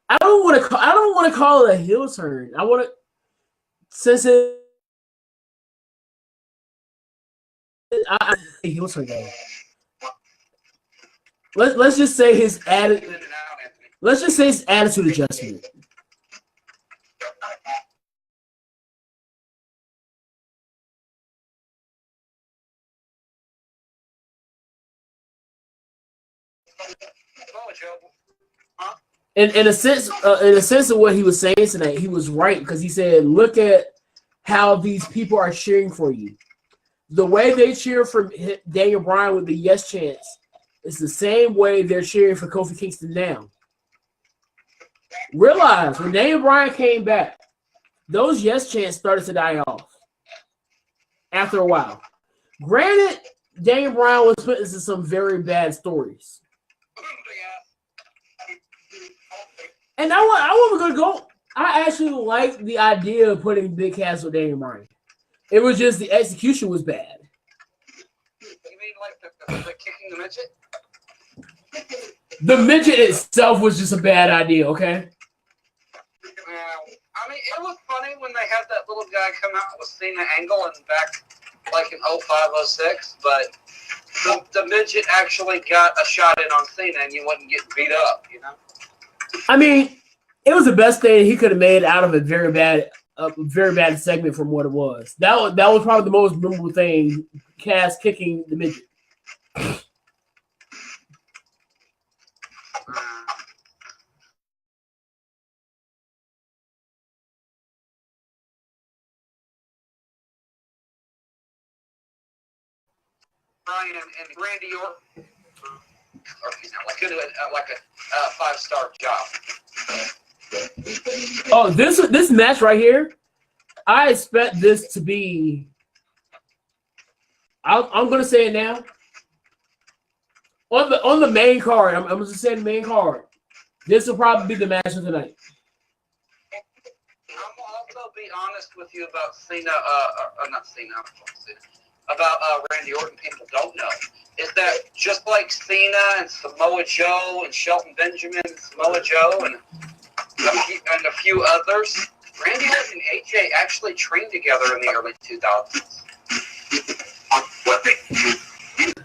I don't want to call it a heel turn. I want to since it. Heel turn game. Let's just say his attitude. Let's just say his attitude adjustment. In a sense of what he was saying tonight, he was right because he said, "Look at how these people are cheering for you. The way they cheer for Daniel Bryan with the yes chants is the same way they're cheering for Kofi Kingston now." Realize when Daniel Bryan came back, those yes chants started to die off after a while. Granted, Daniel Bryan was put into some very bad stories. And I wasn't gonna go. I actually like the idea of putting Big Cass with Daniel Bryan. It was just the execution was bad. You mean like the kicking the midget? The midget itself was just a bad idea, okay? I mean, it was funny when they had that little guy come out with Cena Angle and back like in 05, 06, but the midget actually got a shot in on Cena and you wouldn't get beat up, you know? I mean, it was the best thing he could have made out of a very bad segment from what it was. That was probably the most memorable thing, Cass kicking the midget. Bryan and Randy Orton, like a 5-star job. Oh, this match right here, I expect this to be. I'm gonna say it now. On the main card, I'm just saying the main card. This will probably be the match of the night. I'm also be honest with you about Cena, not Cena, about Randy Orton. People don't know is that just like Cena and Samoa Joe and Shelton Benjamin and Samoa Joe and a few others, Randy Orton and AJ actually trained together in the early 2000s.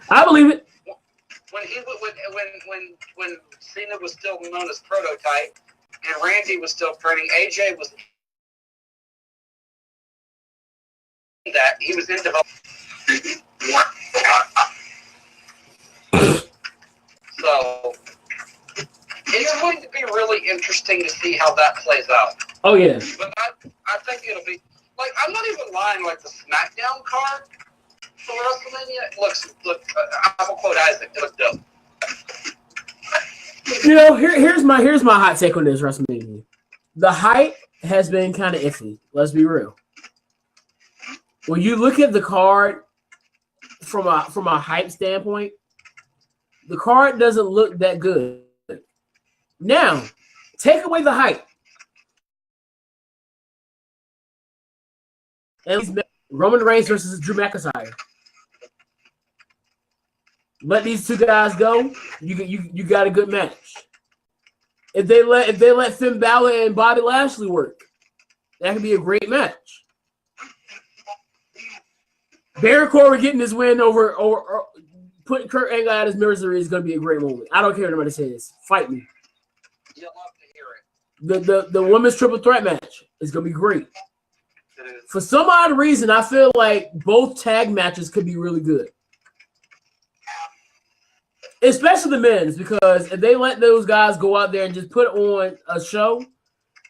I believe it. When Cena was still known as Prototype and Randy was still training, AJ was that he was in development. So it's going to be really interesting to see how that plays out. Oh yeah. But I think it'll be like, I'm not even lying. Like the SmackDown card for WrestleMania I'm gonna quote Isaac. It looks dope. You know, here's my hot take on this WrestleMania. The hype has been kind of iffy. Let's be real. When you look at the card from a hype standpoint, the card doesn't look that good. Now, take away the hype. And Roman Reigns versus Drew McIntyre. Let these two guys go. You got a good match. If they let Finn Balor and Bobby Lashley work, that could be a great match. Baron Corbin getting this win over putting Kurt Angle out of his misery is going to be a great moment. I don't care what anybody says. Fight me. You'll love to hear it. The women's triple threat match is going to be great. For some odd reason, I feel like both tag matches could be really good. Especially the men's, because if they let those guys go out there and just put on a show,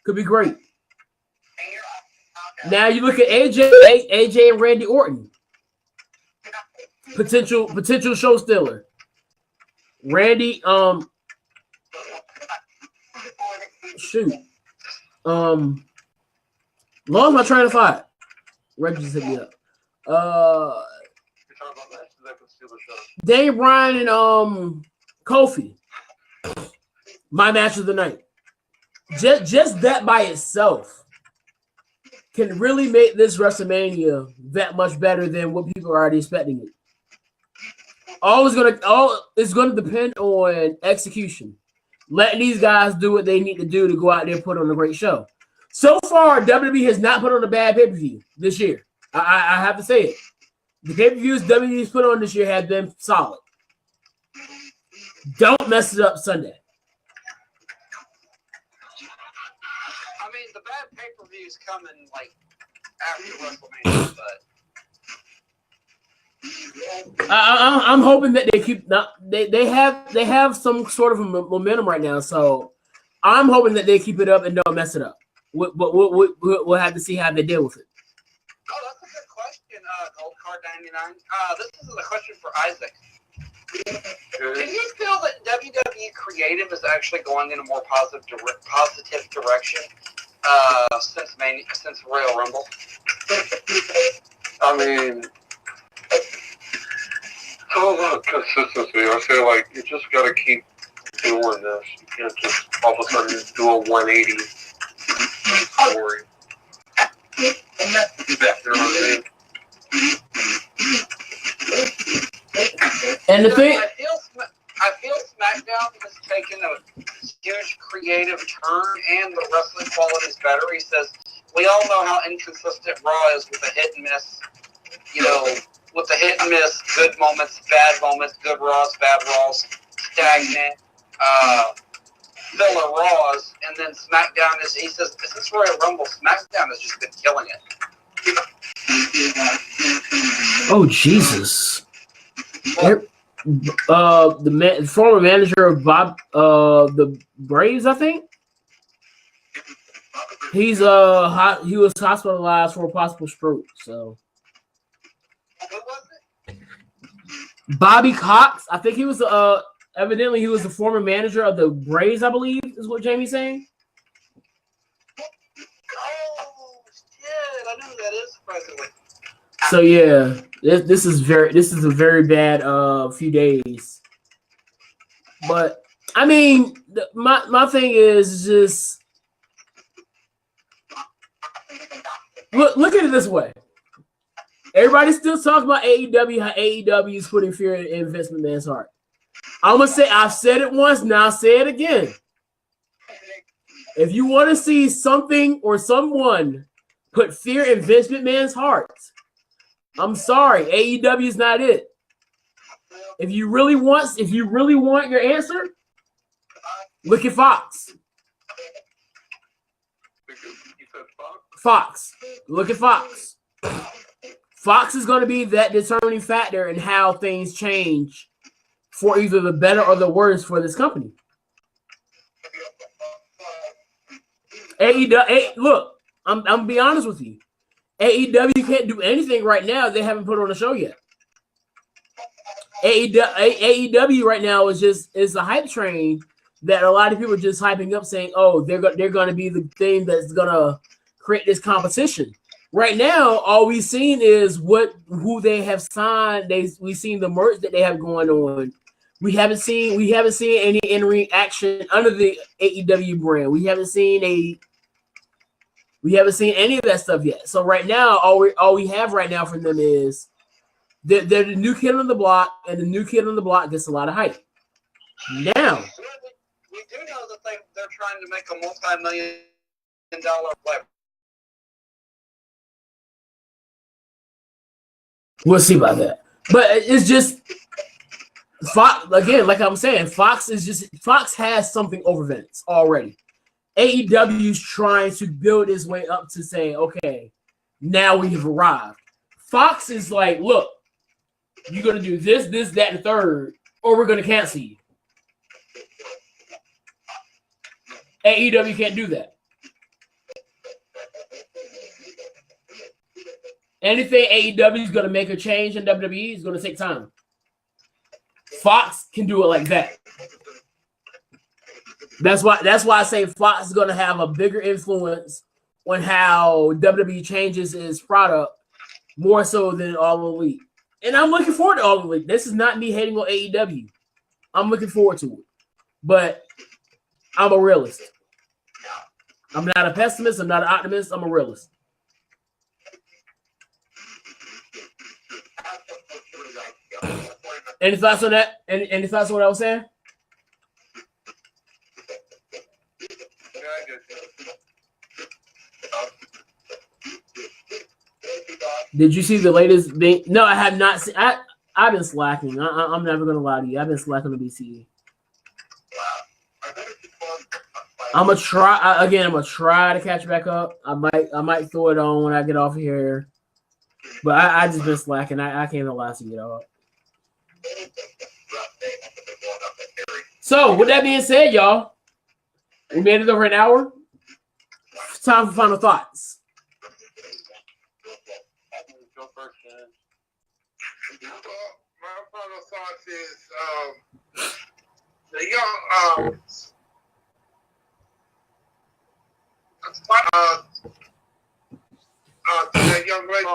could be great. Now you look at AJ and Randy Orton. Potential show stealer. Randy, shoot. Lost my train of thought. Reggie just hit me up. Daniel Bryan and Kofi. My match of the night. Just that by itself can really make this WrestleMania that much better than what people are already expecting it. All is gonna depend on execution. Letting these guys do what they need to do to go out there and put on a great show. So far, WWE has not put on a bad pay-per-view this year. I have to say it. The pay-per-views WWE's put on this year have been solid. Don't mess it up Sunday. I mean, the bad pay-per-views coming like after WrestleMania, but I'm hoping that they keep they have some sort of a momentum right now, so I'm hoping that they keep it up and don't mess it up. We'll have to see how they deal with it. Oh, that's a good question, Gold Card 99. This is a question for Isaac. Do you feel that WWE Creative is actually going in a more positive direction since Royal Rumble? I mean, it's all about consistency. I feel like you just got to keep doing this. You can't just all of a sudden do a 180 story. You know what I mean? And the thing, I feel SmackDown has taken a huge creative turn, and the wrestling quality is better. He says, we all know how inconsistent Raw is with the hit and miss. You know, with the hit and miss, good moments, bad moments, good Raws, bad Raws, stagnant, filler Raws, and then SmackDown is, he says, since Royal Rumble, SmackDown has just been killing it. oh Jesus! The former manager of the Braves, I think. He was hospitalized for a possible stroke. So, Who was it? Bobby Cox, I think he was evidently he was the former manager of the Braves, I believe, is what Jamie's saying. Oh shit! I know who that is, surprisingly. So yeah, this is a very bad few days. But I mean, my thing is just look at it this way. Everybody's still talking about AEW, how AEW is putting fear in Vince McMahon's heart. I'm gonna say I've said it once, now I'll say it again. If you want to see something or someone put fear in Vince McMahon's heart, I'm sorry, AEW is not it. If you really want your answer, look at Fox. Fox. Look at Fox. Fox is going to be that determining factor in how things change for either the better or the worse for this company. AEW, look, I'm be honest with you. AEW can't do anything right now. They haven't put on a show yet. AEW right now is a hype train that a lot of people are just hyping up, saying, "Oh, they're going to be the thing that's going to create this competition." Right now, all we've seen is who they have signed. We've seen the merch that they have going on. We haven't seen any in-ring action under the AEW brand. We haven't seen any of that stuff yet. So right now, all we have right now from them is they're the new kid on the block, and the new kid on the block gets a lot of hype. Now, we do know that they're trying to make a multi-million-dollar play. we'll see about that. But it's just Fox again. Like I'm saying, Fox has something over Vince already. AEW's trying to build its way up to say, okay, now we've arrived. Fox is like, look, you're going to do this, that, and the third, or we're going to cancel you. AEW can't do that. Anything AEW is going to make a change in WWE is going to take time. Fox can do it like that. That's why I say Fox is going to have a bigger influence on how WWE changes its product more so than All Elite. And I'm looking forward to All Elite. This is not me hating on AEW. I'm looking forward to it. But I'm a realist. I'm not a pessimist. I'm not an optimist. I'm a realist. Any thoughts on that? Any thoughts on what I was saying? Did you see the latest? No, I have not seen. I've been slacking. I'm never gonna lie to you. I've been slacking on BCE. I'm gonna try again. I'm gonna try to catch back up. I might throw it on when I get off of here. But I just been slacking. I can't even lie to you, dog. So with that being said, y'all, we made it over an hour. It's time for final thoughts. My final thoughts is the young to that young lady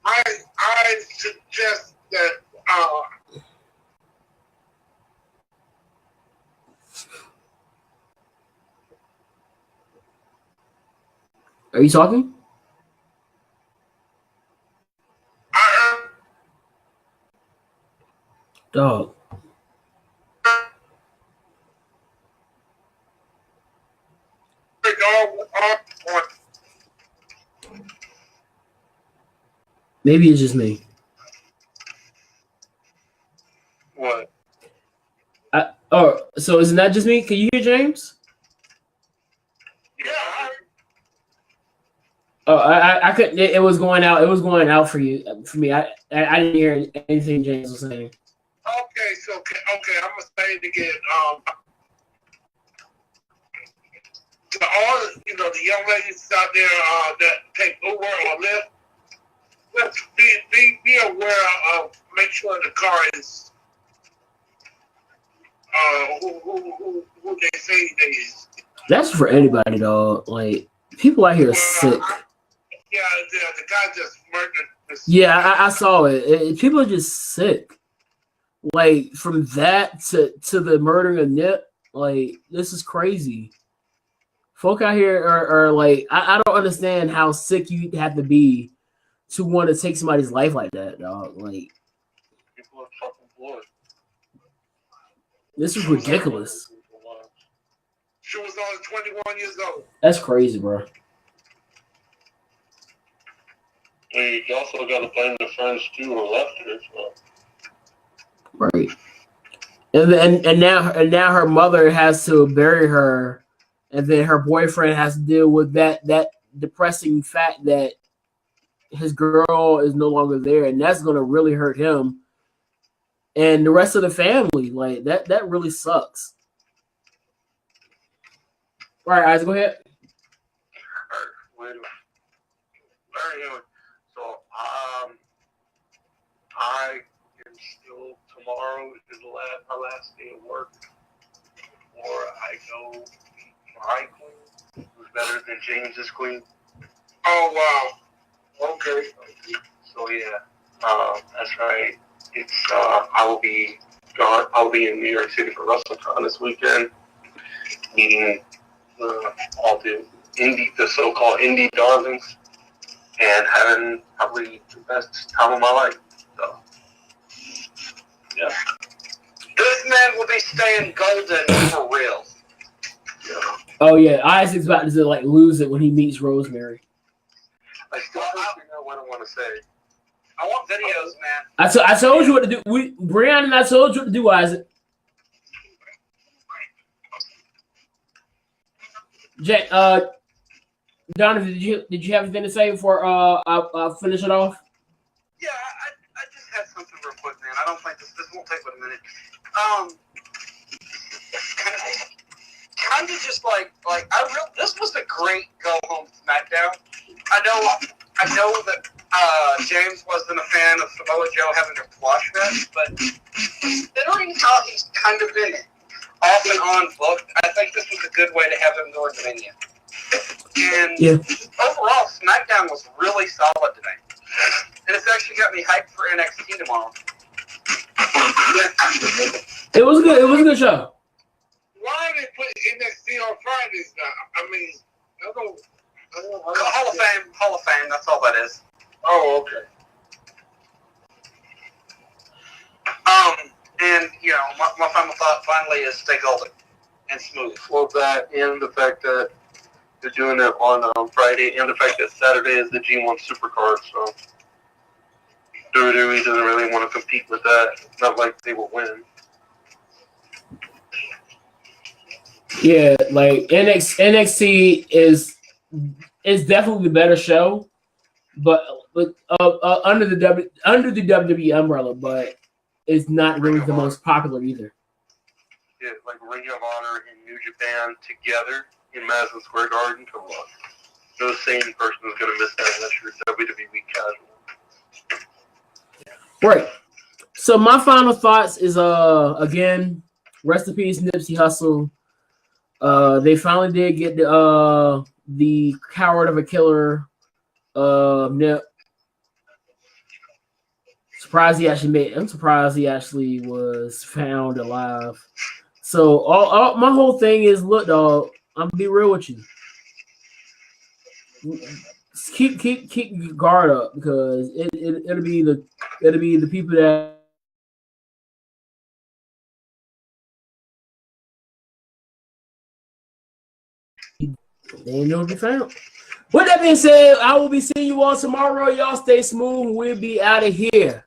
I suggest that Are you talking? Dog. Maybe it's just me. What? So isn't that just me? Can you hear James? Yeah. Oh, I couldn't. It was going out. It was going out for you. For me, I didn't hear anything James was saying. Okay, so okay, I'm gonna say it again. To all the young ladies out there that take Uber or Lyft, let's be aware of. Make sure the car is who they say they is. That's for anybody, dog. Like people out here are sick. Yeah, the guy just murdered. Yeah, I saw it. People are just sick. Like from that to the murdering of Nip, like this is crazy. Folk out here are like, I don't understand how sick you have to be to want to take somebody's life like that, dog. Like People are fucking blood. this is ridiculous. She was only 21 years old. That's crazy, bro. You also got to blame the friends too who left her as well. Right. And now her mother has to bury her, and then her boyfriend has to deal with that depressing fact that his girl is no longer there, and that's gonna really hurt him and the rest of the family. Like that really sucks. All right, Isaac, go ahead. Alright, anyway, so I am still, tomorrow is my last day of work, or I go my queen, who's better than James's queen. Oh wow. Okay. So yeah, that's right. It's I will be gone. I'll be in New York City for WrestleCon this weekend, meeting all the so-called indie darlings, and having probably the best time of my life. So yeah. This man will be staying golden for real. Yeah. Oh yeah, Isaac's about to like lose it when he meets Rosemary. I still don't figure out what I want to say. I want videos, man. I told you what to do. Brian and I told you what to do, Isaac. Donovan, did you have anything to say before I'll finish it off? Yeah, I just had something real quick, man. I don't think this won't take but a minute. Kind of just like this was a great go home SmackDown. I know that James wasn't a fan of Samoa Joe having a squash match, but considering how he's kind of been off and on booked, I think this was a good way to have him go into Mania. And overall, SmackDown was really solid tonight. And it's actually got me hyped for NXT tomorrow. It was good. It was a good show. Why they put NXT on Fridays now? I mean, I don't Hall of Fame, that's all that is. Oh, okay. And you know, my final thought finally is stay golden and smooth. Well, that and the fact that they're doing it on Friday, and the fact that Saturday is the G1 Supercard, so WWE doesn't really want to compete with that. It's not like they will win. Yeah, like NXT is definitely the better show, but under the WWE umbrella, but it's not really the most popular either. Yeah, like Ring of Honor and New Japan together in Madison Square Garden. Come on, no sane person is going to miss that unless you're WWE casual. Right. So my final thoughts is again, rest in peace Nipsey Hussle. They finally did get the coward of a killer, Nip. I'm surprised he actually was found alive. So my whole thing is, look, dog, I'm gonna be real with you. Keep your guard up, because it'll be the people that they ain't gonna be found. With that being said, I will be seeing you all tomorrow. Y'all stay smooth. We'll be out of here.